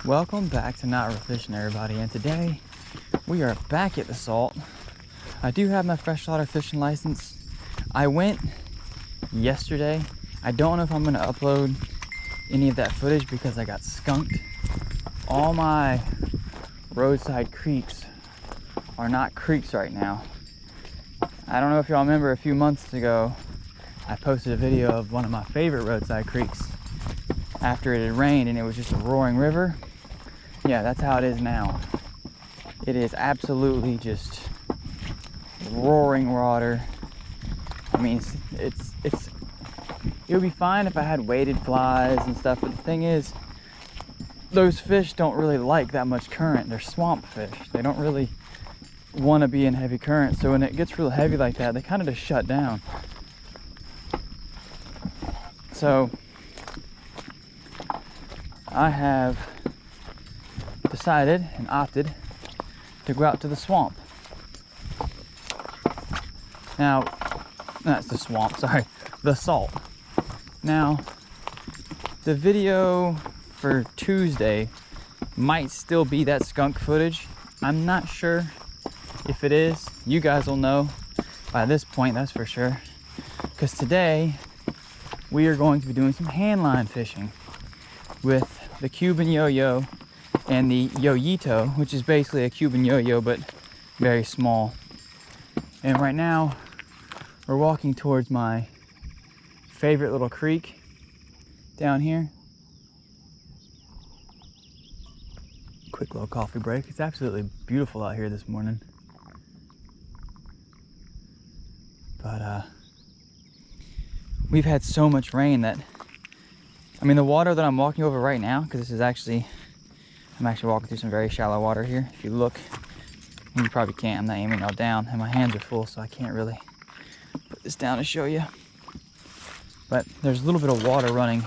Welcome back to NotReelFishing, everybody, and today we are back at the salt. I do have my freshwater fishing license. I went yesterday. I don't know if I'm going to upload any of that footage because I got skunked. All my roadside creeks are not creeks right now. I don't know if y'all remember a few months ago I posted a video of one of my favorite roadside creeks after it had rained and it was just a roaring river. Yeah, that's how it is now. It is absolutely just roaring water. I mean, it would be fine if I had weighted flies and stuff, but the thing is, those fish don't really like that much current. They're swamp fish. They don't really want to be in heavy current, so when it gets real heavy like that, they kind of just shut down. So I have decided and opted to go out to the swamp. Now, that's the swamp, sorry, the salt. Now, the video for Tuesday might still be that skunk footage. I'm not sure if it is. You guys will know by this point, that's for sure. Because today, we are going to be doing some handline fishing with the Cuban YoYo and the YoYito, which is basically a Cuban YoYo but very small. And right now we're walking towards my favorite little creek down here. Quick little coffee break. It's absolutely beautiful out here this morning. But we've had so much rain that, I mean, the water that I'm walking over right now, because I'm actually walking through some very shallow water here. If you look, you probably can't, I'm not aiming all down, and my hands are full, so I can't really put this down to show you. But there's a little bit of water running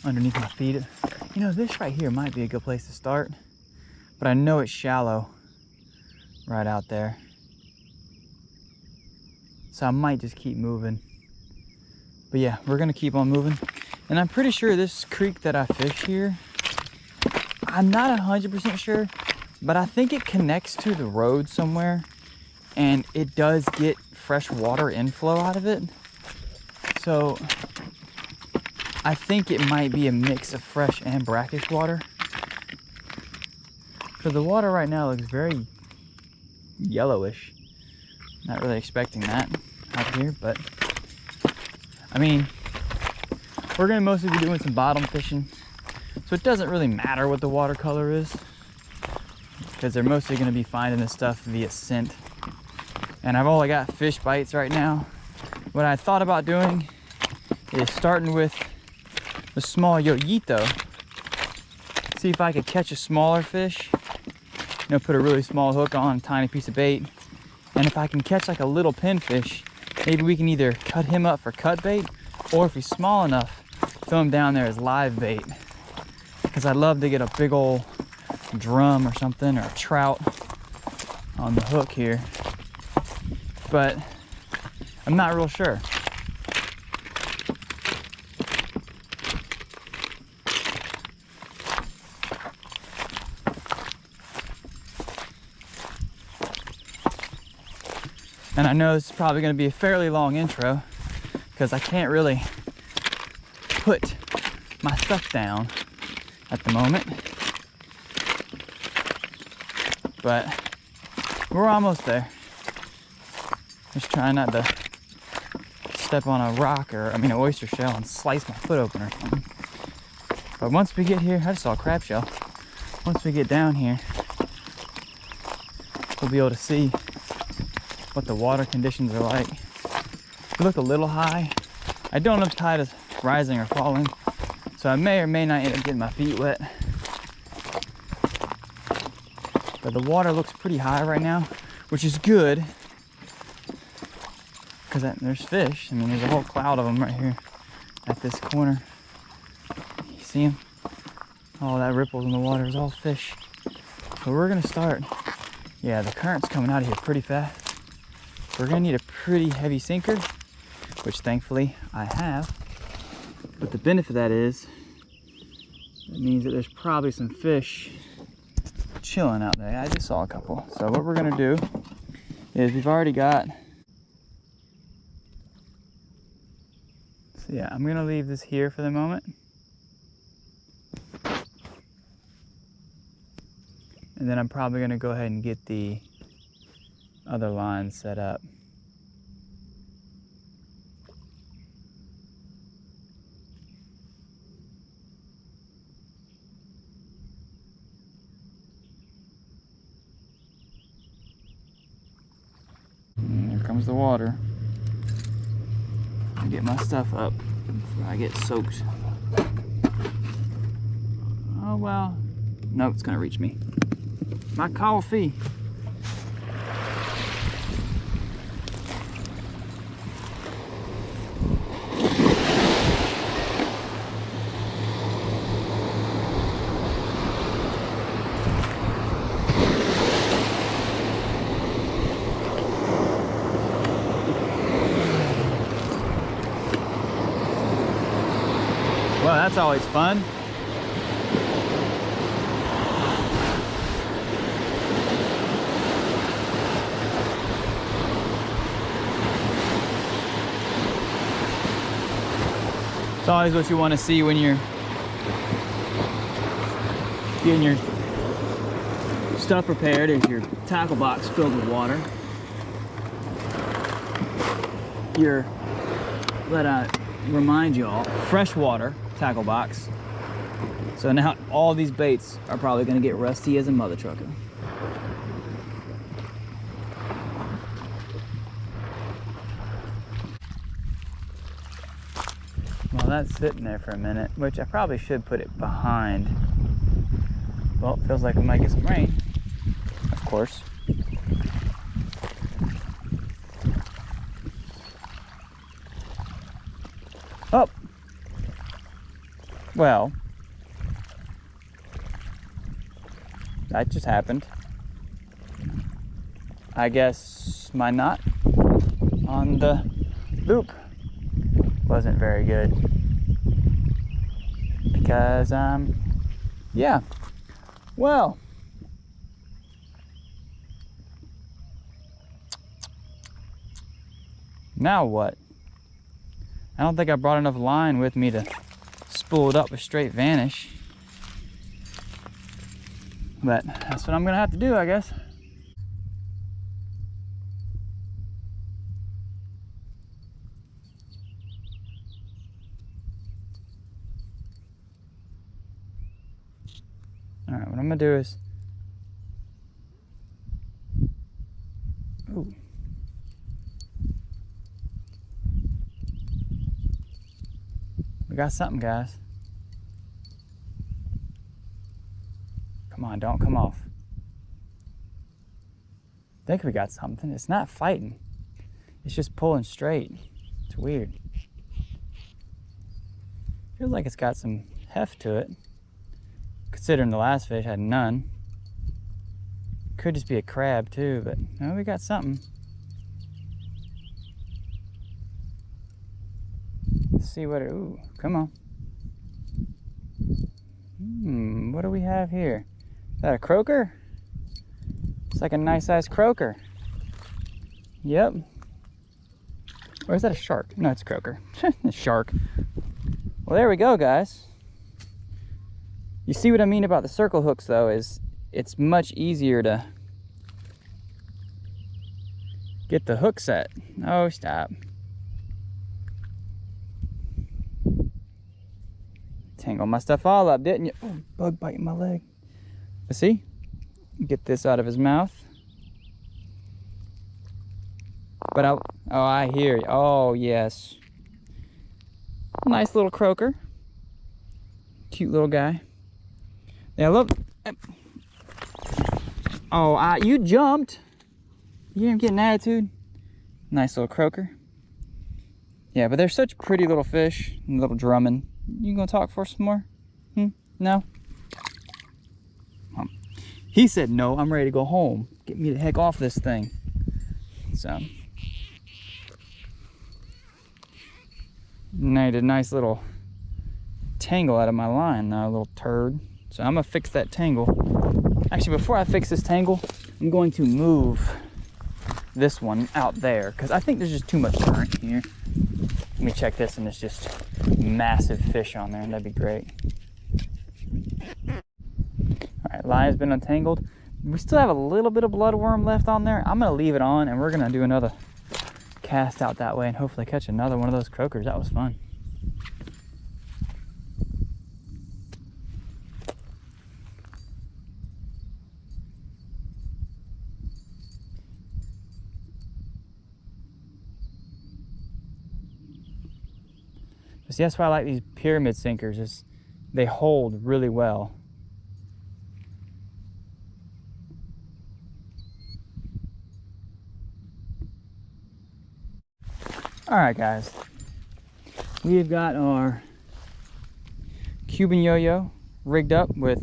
underneath my feet. You know, this right here might be a good place to start, but I know it's shallow right out there. So I might just keep moving. But yeah, we're gonna keep on moving. And I'm pretty sure this creek that I fish here, I'm not 100% sure, but I think it connects to the road somewhere and it does get fresh water inflow out of it. So I think it might be a mix of fresh and brackish water. Because the water right now looks very yellowish. Not really expecting that out here, but I mean, we're gonna mostly be doing some bottom fishing, so it doesn't really matter what the water color is, because they're mostly gonna be finding this stuff via scent. And I've only got fish bites right now. What I thought about doing is starting with the small YoYito, see if I could catch a smaller fish, you know, put a really small hook on a tiny piece of bait, and if I can catch like a little pinfish, maybe we can either cut him up for cut bait, or if he's small enough, throw him down there as live bait. Because I'd love to get a big old drum or something, or a trout on the hook here. But I'm not real sure. And I know this is probably going to be a fairly long intro because I can't really put my stuff down at the moment. But we're almost there. Just trying not to step on a rock or, an oyster shell and slice my foot open or something. But once we get here, I just saw a crab shell. Once we get down here, we'll be able to see what the water conditions are like. We look a little high. I don't know if the tide is rising or falling, so I may or may not end up getting my feet wet. But the water looks pretty high right now, which is good, because there's fish. I mean, there's a whole cloud of them right here at this corner. You see them? All that ripples in the water is all fish. So we're gonna start. Yeah, the current's coming out of here pretty fast. We're gonna need a pretty heavy sinker, which thankfully I have. But the benefit of that is That means that there's probably some fish chilling out there. I just saw a couple. So what we're gonna do is we've already got, so yeah, I'm gonna leave this here for the moment. And then I'm probably gonna go ahead and get the other line set up. And here comes the water. I'll get my stuff up before I get soaked. Oh well. Nope, it's gonna reach me. My coffee. Well, that's always fun. It's always what you want to see when you're getting your stuff prepared, is your tackle box filled with water. Let I remind y'all, freshwater tackle box. So now all these baits are probably going to get rusty as a mother trucker. Well, that's sitting there for a minute, which I probably should put it behind. Well, it feels like we might get some rain, of course. Oh! Well, that just happened. I guess my knot on the loop wasn't very good. Because, yeah. Well. Now what? I don't think I brought enough line with me to spool it up with straight vanish. But that's what I'm gonna have to do, I guess. All right, what I'm gonna do is, ooh. We got something, guys. Come on, don't come off. I think we got something. It's not fighting. It's just pulling straight. It's weird. Feels like it's got some heft to it. Considering the last fish had none. Could just be a crab too, but no, we got something. Let's see what it, ooh, come on. What do we have here? Is that a croaker? It's like a nice sized croaker. Yep. Or is that a shark? No, it's a croaker. A shark. Well, there we go, guys. You see what I mean about the circle hooks, though, is it's much easier to get the hook set. Oh, stop. Tangled my stuff all up, didn't you? Oh, bug biting my leg. Let's see. Get this out of his mouth. But oh, I hear you. Oh, yes. Nice little croaker. Cute little guy. Yeah, look. Oh, you jumped. You didn't get an attitude. Nice little croaker. Yeah, but they're such pretty little fish. Little drumming. You gonna talk for some more? No? He said no, I'm ready to go home. Get me the heck off this thing. So. And I did a nice little tangle out of my line now, a little turd. So I'm gonna fix that tangle. Actually, before I fix this tangle, I'm going to move this one out there because I think there's just too much current here. Let me check this, and there's just massive fish on there, and that'd be great. All right, line's been untangled. We still have a little bit of bloodworm left on there. I'm gonna leave it on, and we're gonna do another cast out that way and hopefully catch another one of those croakers. That was fun. See, that's why I like these pyramid sinkers, is they hold really well. All right, guys, we've got our Cuban YoYo rigged up with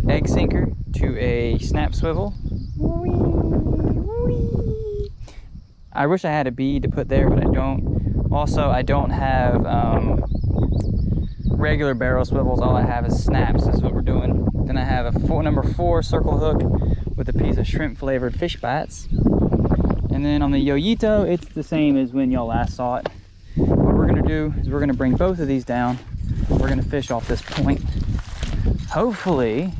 egg sinker to a snap swivel. Whee, whee. I wish I had a bead to put there, but I don't. Also, I don't have regular barrel swivels. All I have is snaps. This is what we're doing. Then I have a number 4 circle hook with a piece of shrimp flavored fish bites. And then on the YoYito, it's the same as when y'all last saw it. What we're gonna do is we're gonna bring both of these down. We're gonna fish off this point. Hopefully,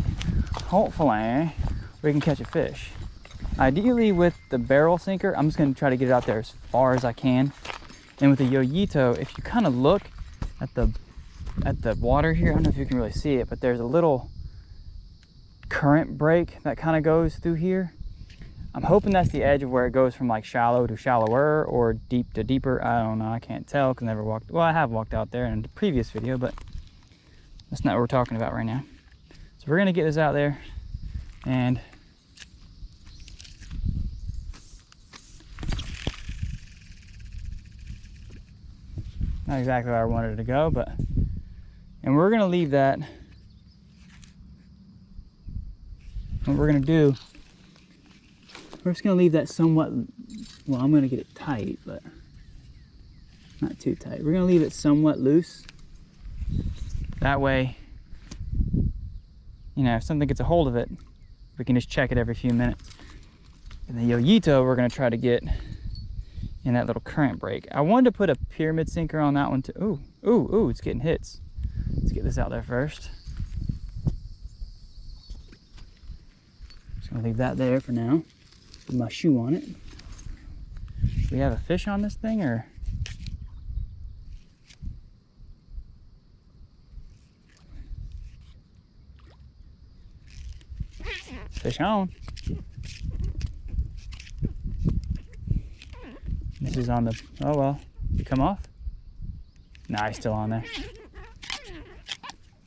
we can catch a fish. Ideally with the barrel sinker, I'm just gonna try to get it out there as far as I can. And with the YoYito, if you kind of look at the water here, I don't know if you can really see it, but there's a little current break that kind of goes through here. I'm hoping that's the edge of where it goes from like shallow to shallower or deep to deeper. I don't know, I can't tell because I never walked. Well, I have walked out there in the previous video, but that's not what we're talking about right now. So we're gonna get this out there and not exactly where I wanted it to go, but and we're gonna leave that. What we're gonna do, we're just gonna leave that somewhat, well, I'm gonna get it tight, but not too tight. We're gonna leave it somewhat loose. That way, you know, if something gets a hold of it, we can just check it every few minutes. And the YoYito, we're gonna try to get in that little current break. I wanted to put a pyramid sinker on that one too. Ooh, it's getting hits. Let's get this out there first. Just gonna leave that there for now. Put my shoe on it. Do we have a fish on this thing or? Fish on. This is on the, oh well, you come off? Nah, he's still on there.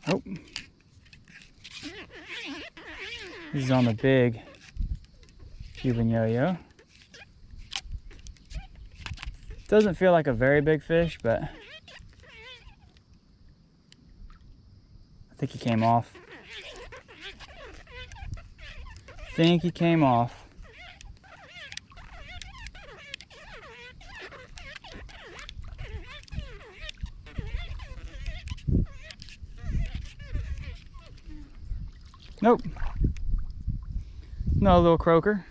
Oh. This is on the big Cuban YoYo. Doesn't feel like a very big fish, but I think he came off. Nope. No little croaker.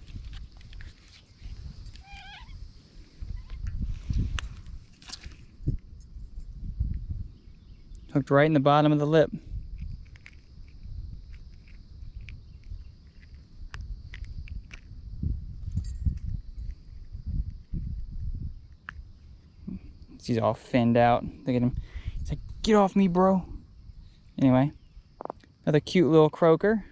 Hooked right in the bottom of the lip. He's all finned out. Look at him. He's like, get off me, bro. Anyway, another cute little croaker.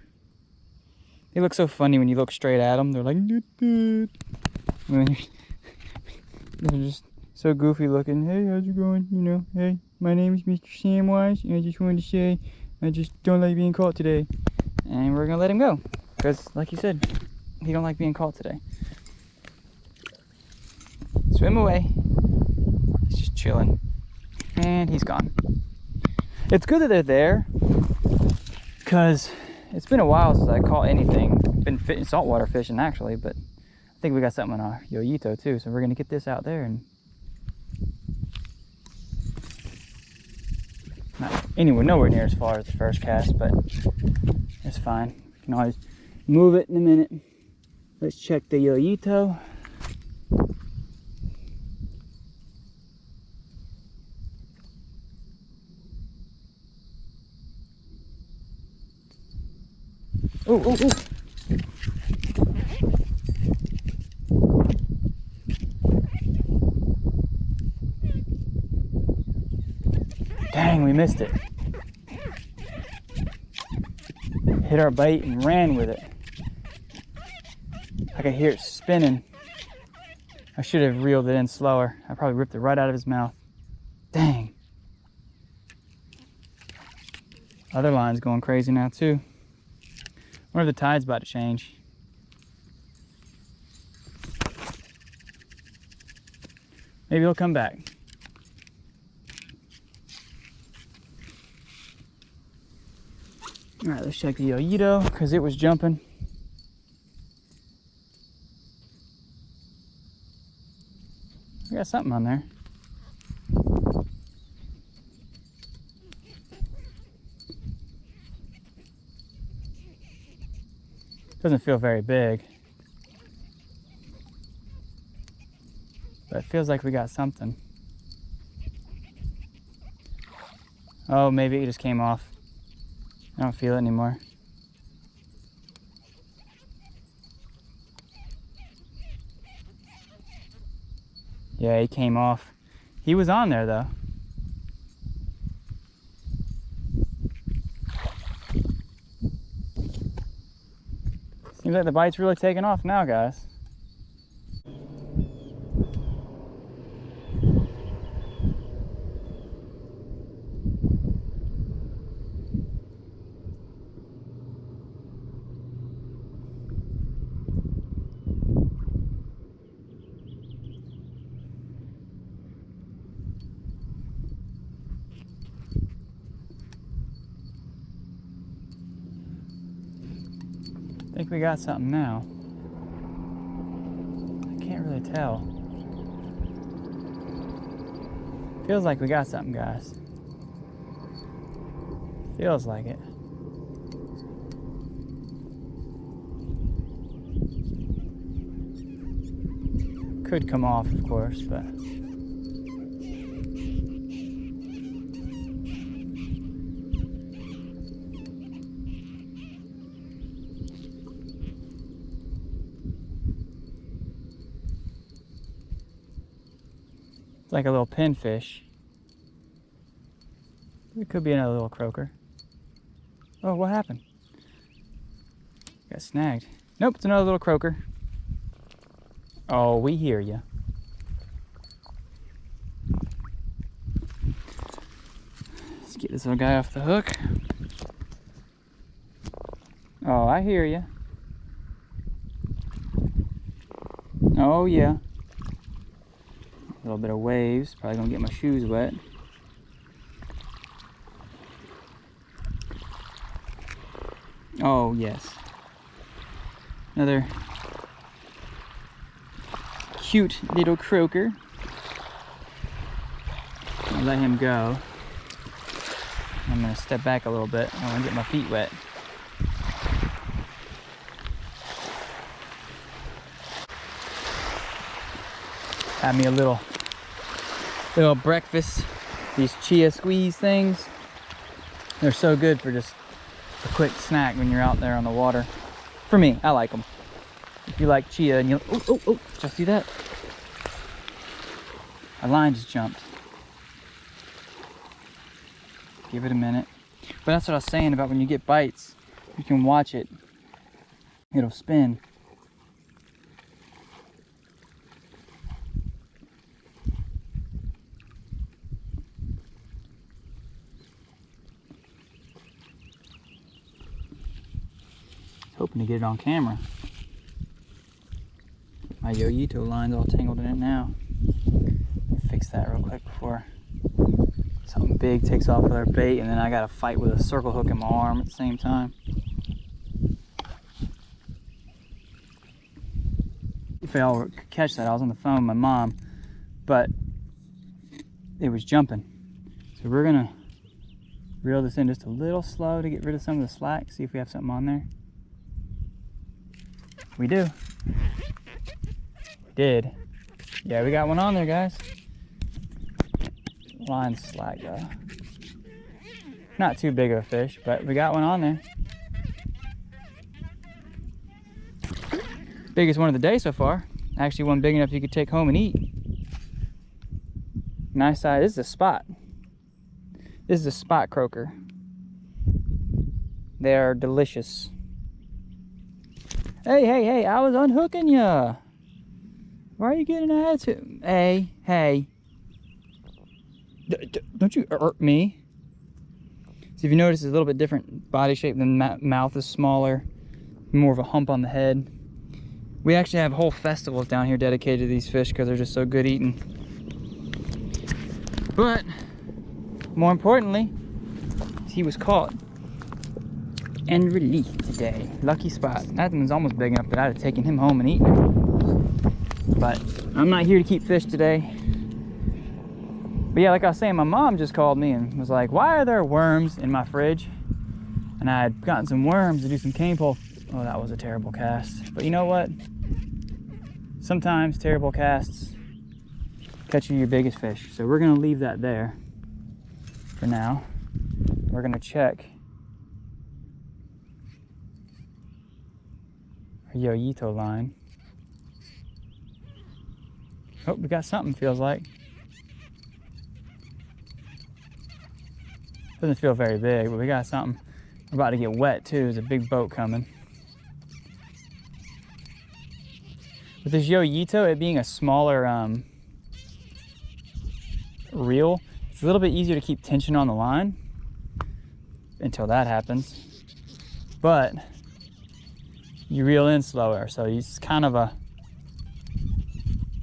They look so funny when you look straight at them. They're like, they're just so goofy looking. Hey, how's it going? You know, hey, my name is Mr. Samwise, and I just wanted to say I just don't like being caught today. And we're gonna let him go because, like you said, he don't like being caught today. Swim away. He's just chilling, and he's gone. It's good that they're there because it's been a while since I caught anything. Been saltwater fishing actually, but I think we got something on our YoYito too. So we're gonna get this out there and. Anyway, nowhere near as far as the first cast, but it's fine. We can always move it in a minute. Let's check the yoyito. Oh, oh, oh. Dang, we missed it. Hit our bait and ran with it. I could hear it spinning. I should have reeled it in slower. I probably ripped it right out of his mouth. Dang. Other line's going crazy now too. Wonder if the tide's about to change. Maybe he'll come back. All right, let's check the yoyito because it was jumping. We got something on there. Doesn't feel very big, but it feels like we got something. Oh, maybe it just came off. I don't feel it anymore. Yeah, he came off. He was on there though. Seems like the bite's really taking off now, guys. I think we got something now. I can't really tell. Feels like we got something, guys. Feels like it. Could come off, of course, but it's like a little pinfish. It could be another little croaker. Oh, what happened? Got snagged. Nope, it's another little croaker. Oh, we hear you. Let's get this little guy off the hook. Oh, I hear you. Oh, yeah. A little bit of waves. Probably gonna get my shoes wet. Oh, yes. Another cute little croaker. I'll let him go. I'm gonna step back a little bit. I wanna get my feet wet. Had me a little breakfast. These chia squeeze things. They're so good for just a quick snack when you're out there on the water. For me, I like them. If you like chia and you, oh, did you see that? A line just jumped. Give it a minute. But that's what I was saying about when you get bites, you can watch it. It'll spin. Hoping to get it on camera. My yoyito line's all tangled in it now. Let me fix that real quick before something big takes off with our bait, and then I gotta fight with a circle hook in my arm at the same time. If y'all could catch that, I was on the phone with my mom, but it was jumping. So we're gonna Reel this in just a little slow to get rid of some of the slack. See if we have something on there. We do. We did. Yeah, we got one on there, guys. Line's slack though. Not too big of a fish, but we got one on there. Biggest one of the day so far. Actually one big enough you could take home and eat. Nice size. This is a spot. This is a spot croaker. They are delicious. Hey, hey, hey, I was unhooking ya. Why are you getting an attitude? Hey, hey. Don't you hurt me. So if you notice, it's a little bit different body shape. The mouth is smaller, more of a hump on the head. We actually have whole festivals down here dedicated to these fish because they're just so good eating. But more importantly, he was caught and released today. Lucky spot. That one's almost big enough that I'd have taken him home and eaten it. But I'm not here to keep fish today. But yeah, like I was saying, my mom just called me and was like, why are there worms in my fridge? And I had gotten some worms to do some cane pole. Oh, that was a terrible cast. But you know what? Sometimes terrible casts catch you your biggest fish. So we're gonna leave that there for now. We're gonna check our YoYo line. Oh, we got something, feels like. Doesn't feel very big, but we got something. We're about to get wet too. There's a big boat coming. With this YoYo, it being a smaller reel, it's a little bit easier to keep tension on the line until that happens. But you reel in slower, so it's kind of a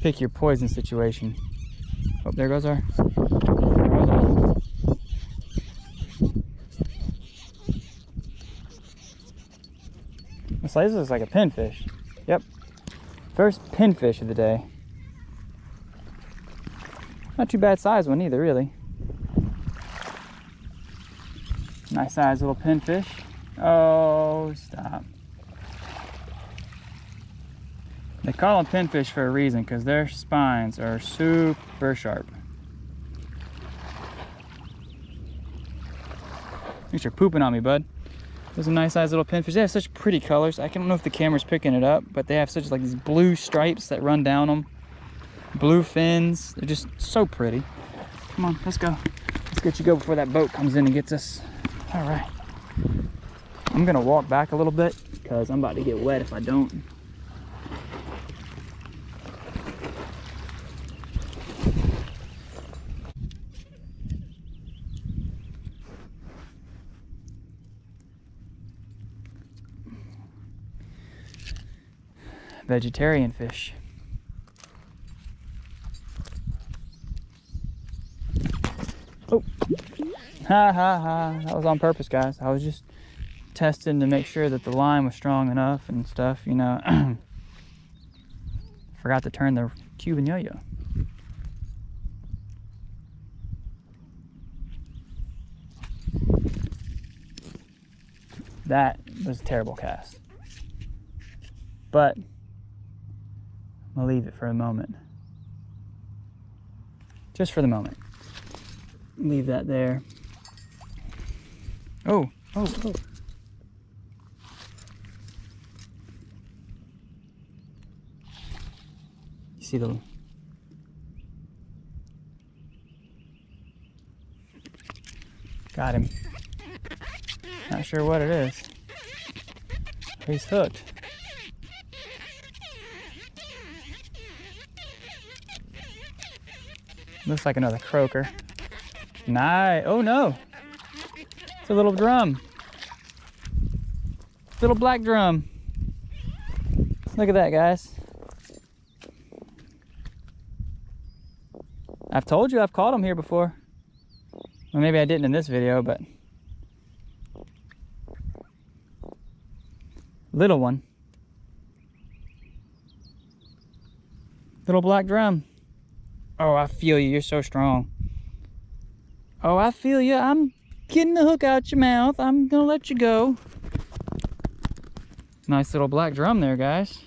pick your poison situation. Oh, there goes our. This looks like a pinfish. Yep. First pinfish of the day. Not too bad size one either, really. Nice size little pinfish. Oh, stop. They call them pinfish for a reason, because their spines are super sharp. Thanks for pooping on me, bud. Those are nice size little pinfish. They have such pretty colors. I don't know if the camera's picking it up, but they have such like these blue stripes that run down them. Blue fins. They're just so pretty. Come on, let's go. Let's get you go before that boat comes in and gets us. All right. I'm gonna walk back a little bit because I'm about to get wet if I don't. Vegetarian fish. Oh, ha ha ha, that was on purpose, guys. I was just testing to make sure that the line was strong enough and stuff, you know. Forgot to turn the Cuban YoYo. That was a terrible cast. But I'm gonna leave it for a moment. Just for the moment. Leave that there. Oh, oh, oh. You see the... Got him. Not sure what it is. He's hooked. Looks like another croaker. Nice. Oh no. It's a little drum. Little black drum. Look at that, guys. I've told you I've caught them here before. Well, maybe I didn't in this video, but little one. Little black drum. Oh, I feel you. You're so strong. Oh, I feel you. I'm getting the hook out your mouth. I'm gonna let you go. Nice little black drum there, guys.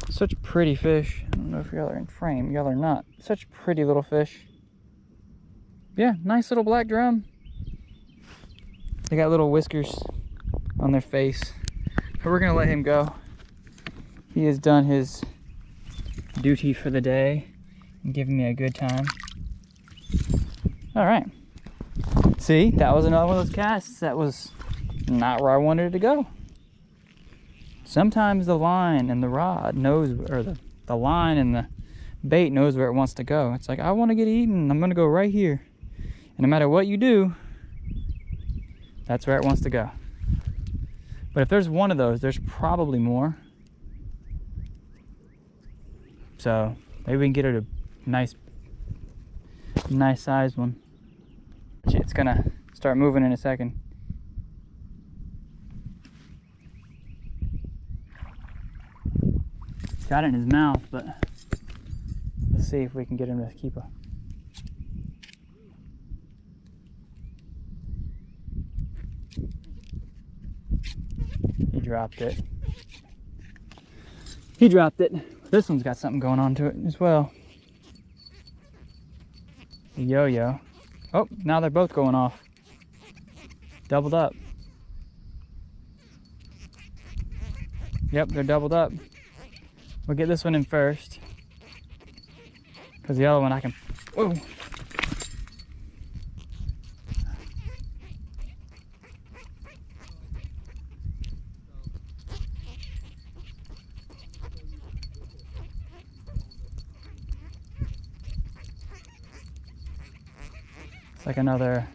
Such pretty fish. I don't know if y'all are in frame. Y'all are not. Such pretty little fish. Yeah, nice little black drum. They got little whiskers on their face. But we're gonna let him go. He has done his duty for the day and giving me a good time. All right. See, that was another one of those casts that was not where I wanted it to go. Sometimes the line and the rod knows, or the line and the bait knows where it wants to go. It's like, I want to get eaten. I'm going to go right here. And no matter what you do, that's where it wants to go. But if there's one of those, there's probably more. So maybe we can get it a nice sized one. It's going to start moving in a second. He's got it in his mouth, but let's see if we can get him to keep a... He dropped it. He dropped it. This one's got something going on to it as well. The yo-yo. Oh, now they're both going off. Doubled up. Yep, they're doubled up. We'll get this one in first, because the other one I can... Whoa! It's like another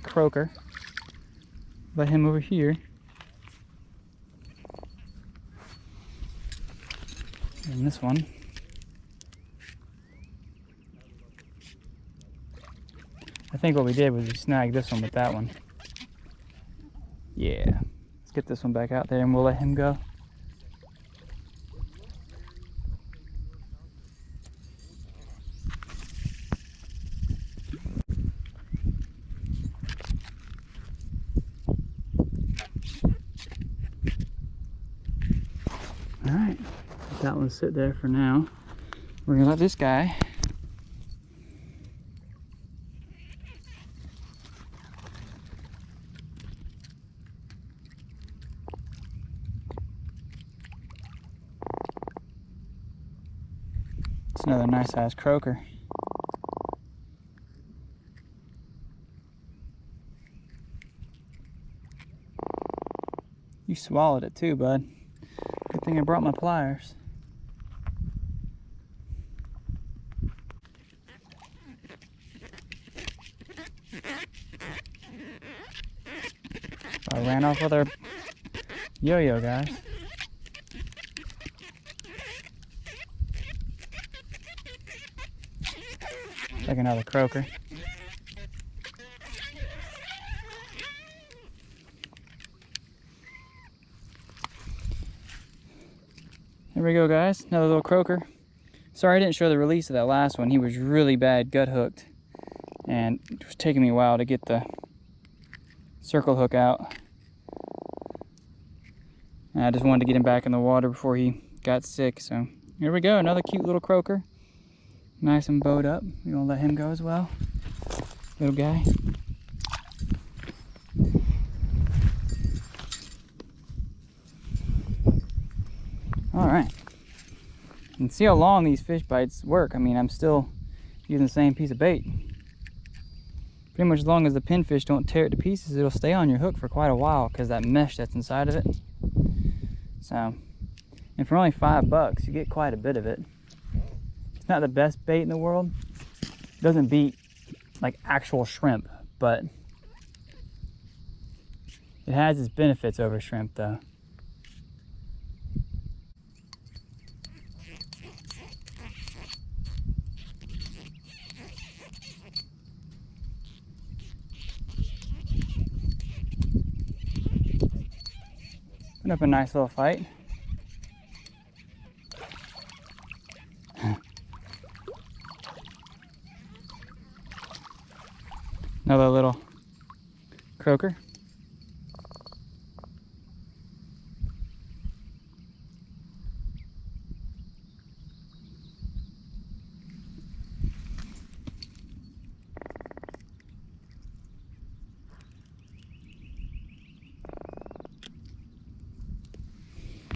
croaker. Let him over here. And this one. I think what we did was we snagged this one with that one. Yeah. Let's get this one back out there and we'll let him go. Alright. That one sit there for now. We're gonna let this guy it's another nice sized croaker. You swallowed it too, bud. Good thing I brought my pliers. I ran off with our yo-yo, guys. Like another croaker. Here we go, guys. Another little croaker. Sorry I didn't show the release of that last one. He was really bad gut hooked. And it was taking me a while to get the circle hook out. And I just wanted to get him back in the water before he got sick. So here we go, another cute little croaker. Nice and bowed up. We gonna let him go as well. Little guy. All right. And see how long these fish bites work. I mean, I'm still using the same piece of bait. Pretty much as long as the pinfish don't tear it to pieces, it'll stay on your hook for quite a while because that mesh that's inside of it. So, and for only $5, you get quite a bit of it. It's not the best bait in the world. It doesn't beat like actual shrimp, but it has its benefits over shrimp though. Put up a nice little fight. Another little croaker.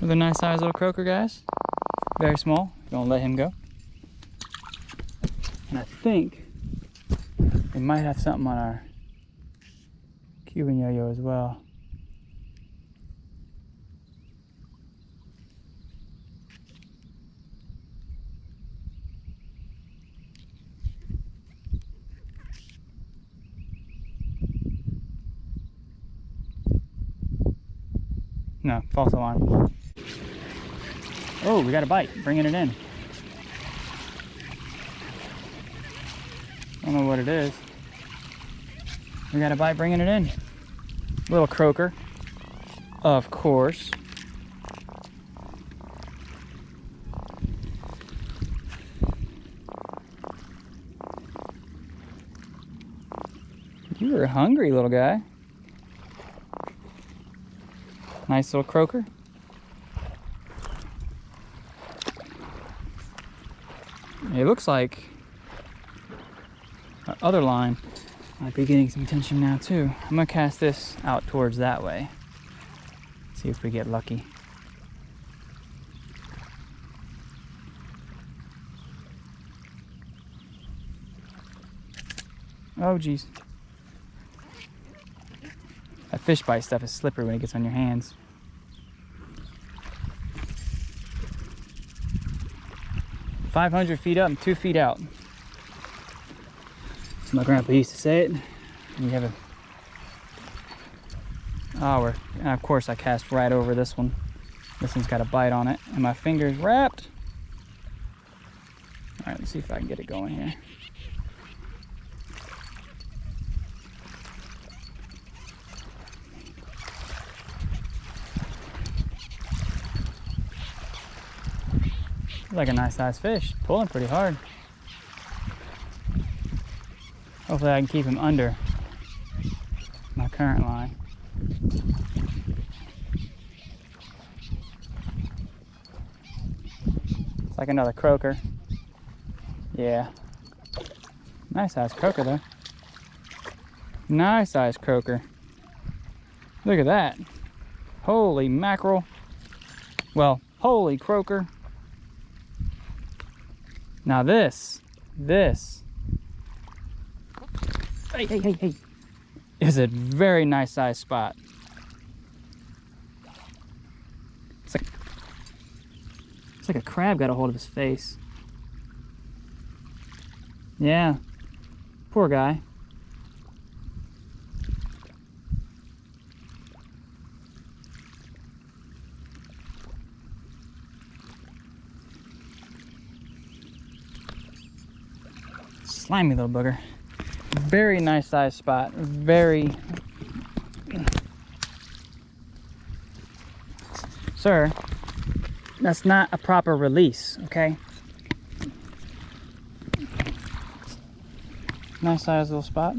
With a nice sized little croaker, guys. Very small. Gonna let him go. And I think we might have something on our Cuban YoYo as well. No, false alarm. Oh, we got a bite, bringing it in. Don't know what it is. We got a bite, bringing it in. Little croaker, of course. You were hungry, little guy. Nice little croaker. It looks like our other line might be getting some attention now too. I'm gonna cast this out towards that way. See if we get lucky. Oh geez. That fish bite stuff is slippery when it gets on your hands. "500 feet up and 2 feet out." My grandpa used to say it. We have a... Oh, and of course I cast right over this one. This one's got a bite on it, and my finger's wrapped. All right, let's see if I can get it going here. Like a nice sized fish, pulling pretty hard. Hopefully I can keep him under my current line. It's like another croaker. Yeah. Nice sized croaker though. Nice sized croaker. Look at that. Holy mackerel. Well, holy croaker. Now this, hey, is a very nice sized spot. It's like a crab got a hold of his face. Yeah, poor guy. Slimy little booger. Very nice sized spot. Very... Sir, that's not a proper release, okay? Nice sized little spot.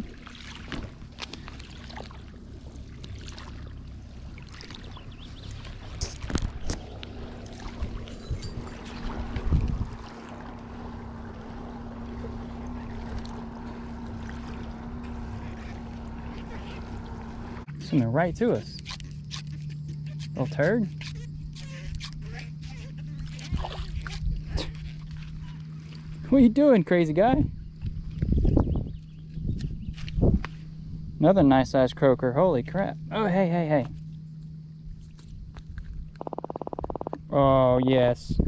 Swimming right to us. Little turd. What are you doing, crazy guy? Another nice sized croaker. Holy crap. Oh, hey. Oh, yes.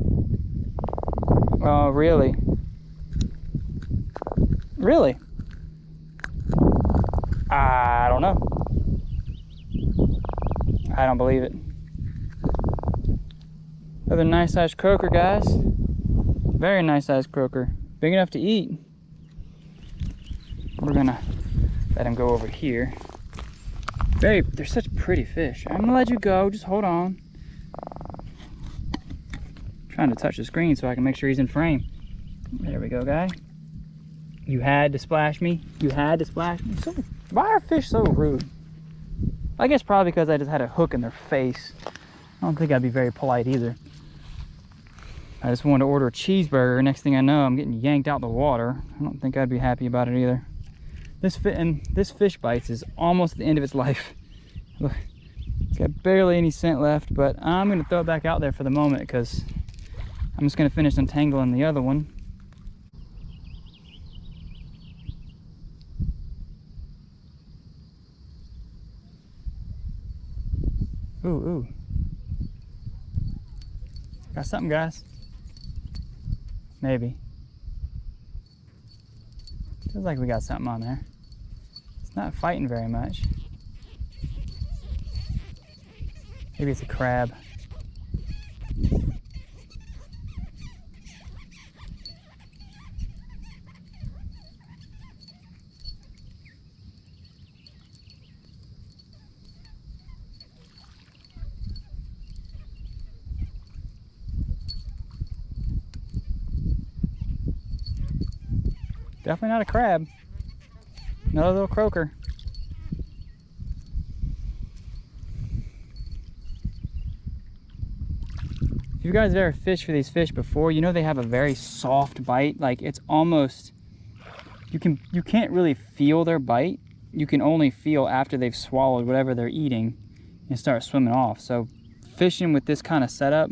Oh, really? Really? I don't know. I don't believe it. Another nice sized croaker, guys. Very nice sized croaker. Big enough to eat. We're gonna let him go over here. They're such pretty fish. I'm gonna let you go, just hold on. Trying to touch the screen so I can make sure he's in frame. There we go, guy. You had to splash me. You had to splash me. So Why are fish so rude? I guess probably because I just had a hook in their face. I don't think I'd be very polite either. I just wanted to order a cheeseburger. Next thing I know, I'm getting yanked out the water. I don't think I'd be happy about it either. This Fish Bites is almost at the end of its life. Look, it's got barely any scent left, but I'm gonna throw it back out there for the moment because I'm just gonna finish untangling the other one. Ooh, ooh. Got something, guys. Maybe. Feels like we got something on there. It's not fighting very much. Maybe it's a crab. Definitely not a crab. Another little croaker. If you guys have ever fished for these fish before, you know they have a very soft bite. Like it's almost, you can't really feel their bite. You can only feel after they've swallowed whatever they're eating and start swimming off. So fishing with this kind of setup,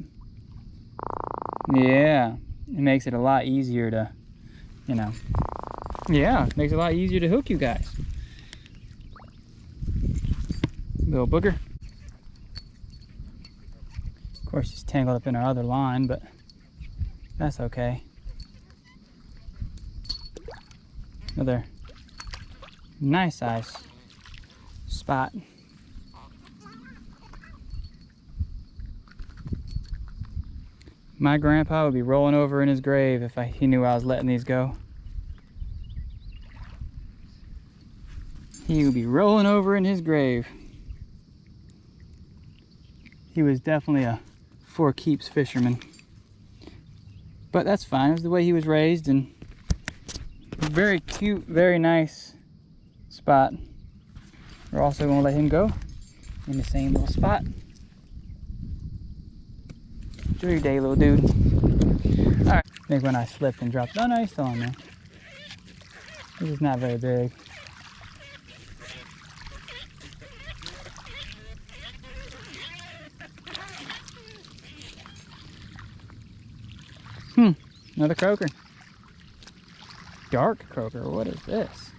yeah, it makes it a lot easier to, you know, yeah, it makes it a lot easier to hook you guys. Little booger. Of course, he's tangled up in our other line, but that's okay. Another nice size spot. My grandpa would be rolling over in his grave if he knew I was letting these go. He would be rolling over in his grave. He was definitely a for keeps fisherman. But that's fine. It was the way he was raised, and very cute, very nice spot. We're also going to let him go in the same little spot. Enjoy your day, little dude. All right. I think when I slipped and dropped, oh no, he's still on there. This is not very big. Another croaker. Dark croaker, what is this?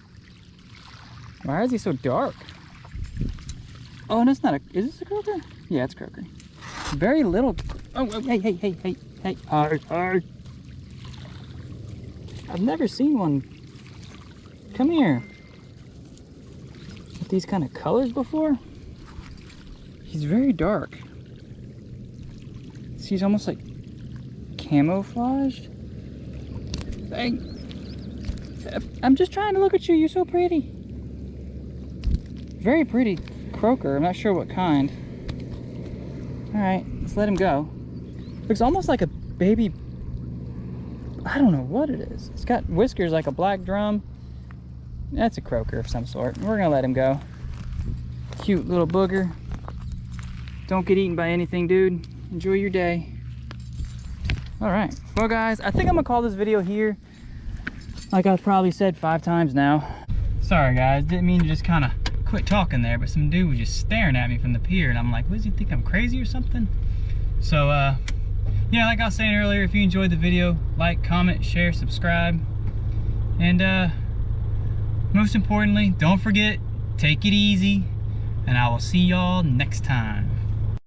Why is he so dark? Oh, and it's not a, is this a croaker? Yeah, it's a croaker. Very little, oh, hey, hard. I've never seen one, come here, with these kind of colors before. He's very dark. He's almost like camouflaged. I'm just trying to look at you. You're so pretty. Very pretty croaker. I'm not sure what kind. All right, let's let him go. Looks almost like a baby. I don't know what it is. It's got whiskers like a black drum. That's a croaker of some sort. We're gonna let him go. Cute little booger. Don't get eaten by anything, dude. Enjoy your day. All right, well guys, I think I'm gonna call this video here. Like I've probably said 5 times now. Sorry guys, didn't mean to just kind of quit talking there, but some dude was just staring at me from the pier, and I'm like, what does he think, I'm crazy or something? So yeah, like I was saying earlier, if you enjoyed the video, like, comment, share, subscribe, and most importantly, don't forget, take it easy, and I will see y'all next time.